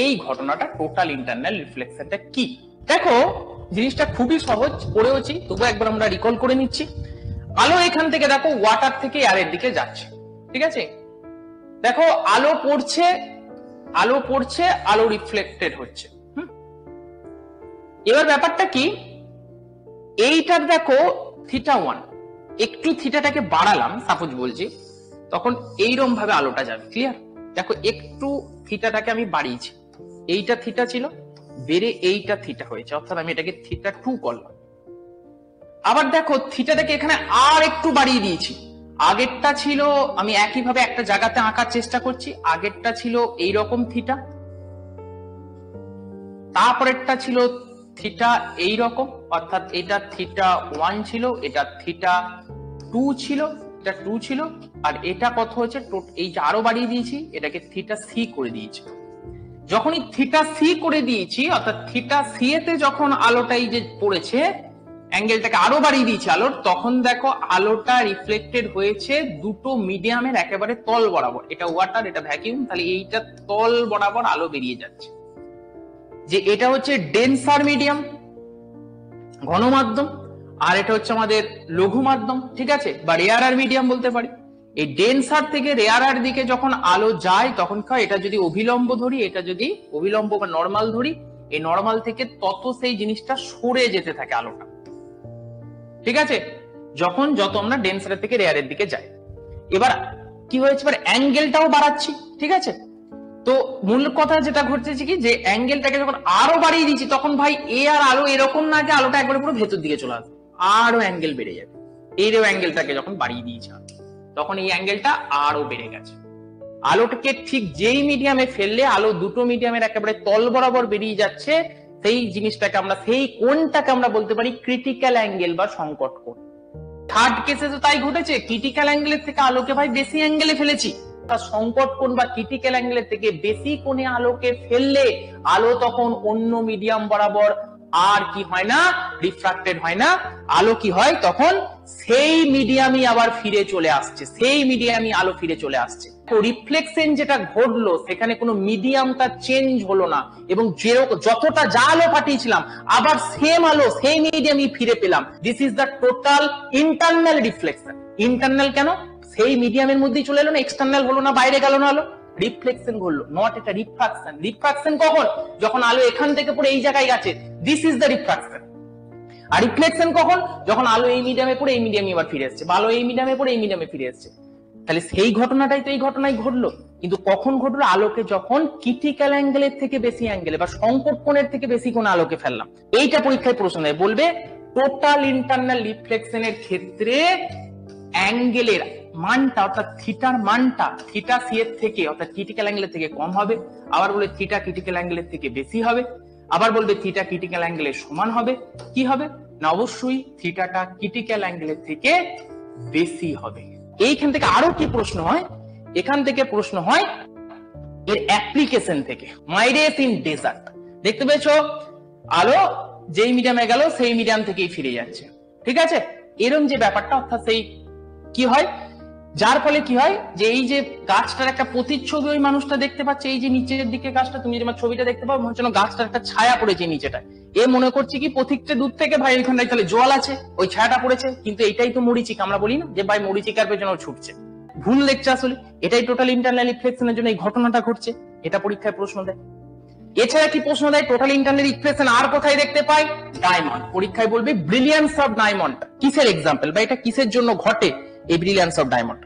এই ঘটনাটা total internal রিফ্লেকশনটা কি। দেখো জিনিসটা খুবই সহজ, পড়েওছি, তবু একবার আমরা রিকল করে নিচ্ছি। আলো এখান থেকে দেখো ওয়াটার থেকে এয়ারের দিকে যাচ্ছে, ঠিক আছে। দেখো আলো পড়ছে, আলো রিফ্লেক্টেড হচ্ছে। এবার ব্যাপারটা কি, এইটার দেখো θ1, একটু থিটাটাকে বাড়ালাম, সাপোজ বলছি, তখন এইরকম ভাবে আলোটা যাবে। ক্লিয়ার? দেখো একটু থিটাটাকে আমি বাড়িয়েছি, এইটা থিটা ছিল, বেড়ে এইটা থিটা হয়েছে, অর্থাৎ আমি এটাকে θ2 করলাম। আবার দেখো থিটাটাকে এখানে আর একটু বাড়িয়ে দিয়েছি, আগেরটা ছিল, আমি একইভাবে একটা জায়গাতে আঁকার চেষ্টা করছি, আগেরটা ছিল এইরকম থিটা, তারপরেরটা ছিল থিটা এইরকম, অর্থাৎ এটা θ1 ছিল, এটা θ2 ছিল, এটা 2 ছিল, আর এটা কত হয়েছে, এই যে আরো বাড়িয়ে দিয়েছি, এটাকে θc করে দিয়েছি। যখনই θc করে দিয়েছি, অর্থাৎ θc তে যখন আলোটা এই যে পড়েছে, অ্যাঙ্গেলটাকে আরো বাড়িয়ে দিয়েছি আলোর, তখন দেখো আলোটা রিফ্লেক্টেড হয়েছে দুটো মিডিয়ামের একেবারে তল বরাবর। এটা ওয়াটার, এটা ভ্যাকিউম, তাহলে এইটা তল বরাবর আলো বেরিয়ে যাচ্ছে। যে এটা হচ্ছে ডেন্সার মিডিয়াম, ঘন মাধ্যম, আর এটা হচ্ছে আমাদের লঘু মাধ্যম, ঠিক আছে, বা রেয়ারার মিডিয়াম বলতে পারি। এই ডেন্সার থেকে রেয়ারার দিকে যখন আলো যায়, তখন এটা যদি অভিলম্ব ধরি, এটা যদি অভিলম্ব বা নর্মাল ধরি, এই নর্মাল থেকে তত সেই জিনিসটা সরে যেতে থাকে আলোটা, ঠিক আছে, যত আমরা ডেন্সার থেকে রেয়ারের দিকে যাই। এবার কি হয়েছে, এবার অ্যাঙ্গেলটাও বাড়াচ্ছি, ঠিক আছে। তো মূল কথা যেটা ঘটছে কি, যে অ্যাঙ্গেলটাকে যখন আরো বাড়িয়ে দিচ্ছি, তখন ভাই এ আর আলো এরকম না যে আলোটা একবারে পুরো ভেতর দিকে চলে আসবে, আরো অ্যাঙ্গেল বেড়ে যাবে। এইরও অ্যাঙ্গেলটাকে যখন বাড়িয়ে দিয়েছি, তখন এই অ্যাঙ্গেলটা আরো বেড়ে গেছে। আলোটাকে ঠিক যেই মিডিয়ামে ফেললে আলো দুটো মিডিয়ামের একেবারে তল বরাবর বেরিয়ে যাচ্ছে, সেই জিনিসটাকে আমরা, সেই কোণটাকে আমরা বলতে পারি ক্রিটিক্যাল অ্যাঙ্গেল বা সংকট কোণ। থার্ড কেসে তো তাই ঘটেছে, ক্রিটিক্যাল অ্যাঙ্গেলের থেকে আলোকে ভাই বেশি অ্যাঙ্গেলে ফেলেছি, সংকট কোণ বা ক্রিটিক্যাল অ্যাঙ্গেলের থেকে বেশি কোণে আলোকে ফেললে আলো তখন অন্য মিডিয়াম বরাবর আর কি হয় না, রিফ্রাক্টেড হয় না, আলো কি হয় তখন সেই মিডিয়ামই আবার ফিরে চলে আসছে, সেই মিডিয়ামই আলো ফিরে চলে আসছে। রিফ্লেকশন যেটা ঘটলো, সেখানে কোনো মিডিয়ামটা চেঞ্জ হলো না, এবং যতটা যা আলো পাঠিয়েছিলাম আবার সেম আলো সেই মিডিয়ামই ফিরে পেলাম। This is the total internal reflection. Internal কেন, সেই মিডিয়ামের মধ্যেই চলে এলো না, এক্সটার্নাল হলো না, বাইরে গেল না আলো, রিফ্লেকশন ঘটলো, নট এটা রিফ্রাকশন। রিফ্রাকশন কখন, যখন আলো এখান থেকে পড়ে এই জায়গায় গেছে, দিস ইজ দ্য রিফ্রাকশন। আর রিফ্লেকশন কখন, যখন আলো এই মিডিয়ামে পড়ে এই মিডিয়ামে আবার ফিরে আসছে, বা আলো এই মিডিয়ামে পড়ে এই মিডিয়ামে ফিরে আসছে। তাহলে সেই ঘটনাটাই তো এই ঘটনাই ঘটলো, কিন্তু কখন ঘটলো, আলোকে যখন ক্রিটিক্যাল অ্যাঙ্গেলের থেকে বেশি অ্যাঙ্গেলে বা সংকট কোণের থেকে বেশি কোণে আলোকে ফেললাম। এইটা পরীক্ষায় প্রশ্ন দেয়, বলবে টোটাল ইন্টারনাল রিফ্লেকশনের ক্ষেত্রে অ্যাঙ্গেলের মানটা, অর্থাৎ থিটার মানটা থিটা সি এর থেকে, অর্থাৎ ক্রিটিক্যাল অ্যাঙ্গেলের থেকে কম হবে, আবার বলে থিটা ক্রিটিক্যাল অ্যাঙ্গেলের থেকে বেশি হবে, আবার বলবে থিটা ক্রিটিক্যাল অ্যাঙ্গেলের সমান হবে। কি হবে না, অবশ্যই থিটাটা ক্রিটিক্যাল অ্যাঙ্গেলের থেকে বেশি হবে। এইখান থেকে আরো কি প্রশ্ন হয়, এখান থেকে প্রশ্ন হয় এর অ্যাপ্লিকেশন থেকে। মাইরেস ইন ডেজার্ট, দেখতে পেয়েছো আলো যেই মিডিয়ামে গেল সেই মিডিয়াম থেকেই ফিরে যাচ্ছে, ঠিক আছে, এরকম যে ব্যাপারটা, অর্থাৎ সেই কি হয়, যার ফলে কি হয়, যে এই যে গাছটার একটা প্রতিচ্ছবি ওই মানুষটা দেখতে পাচ্ছে, এই যে নিচের দিকে গাছটা, তুমি যে ছবিটা দেখতে পাও, মনে হচ্ছে গাছটার একটা ছায়া পড়েছে নিচেটা, এ মনে করছি কি পথিকটা দূর থেকে ভাই ওইখানটায় তাহলে জল আছে, ওই ছায়াটা পড়েছে, কিন্তু এটাই তো মরিচিকা, আমরা বলি না যে ভাই মরিচিকার পেছনে ছুটছে, ভুল দেখছে আসলে, এটাই টোটাল ইন্টারনাল রিফ্লেকশনের জন্য এই ঘটনাটা ঘটছে। এটা পরীক্ষায় প্রশ্ন দেয়। এছাড়া কি প্রশ্ন দেয়, টোটাল ইন্টারনাল রিফ্লেকশন আর কোথায় দেখতে পাই, ডায়মন্ড। পরীক্ষায় বলবে ব্রিলিয়ান্স অফ ডায়মন্ড কিসের এক্সাম্পল, বা এটা কিসের জন্য ঘটে এই ব্রিলিয়ান্স অফ ডায়মন্ড,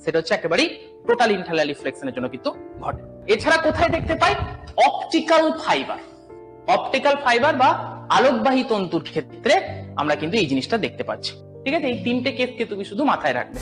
সেটা হচ্ছে একেবারেই টোটাল ইন্টারনাল রিফ্লেকশনের জন্য কিন্তু ঘটে। এছাড়া কোথায় দেখতে পাই, অপটিক্যাল ফাইবার, অপটিক্যাল ফাইবার বা আলোকবাহী তন্তুর ক্ষেত্রে আমরা কিন্তু এই জিনিসটা দেখতে পাচ্ছি, ঠিক আছে। এই তিনটে কেসকে তুমি শুধু মাথায় রাখবে।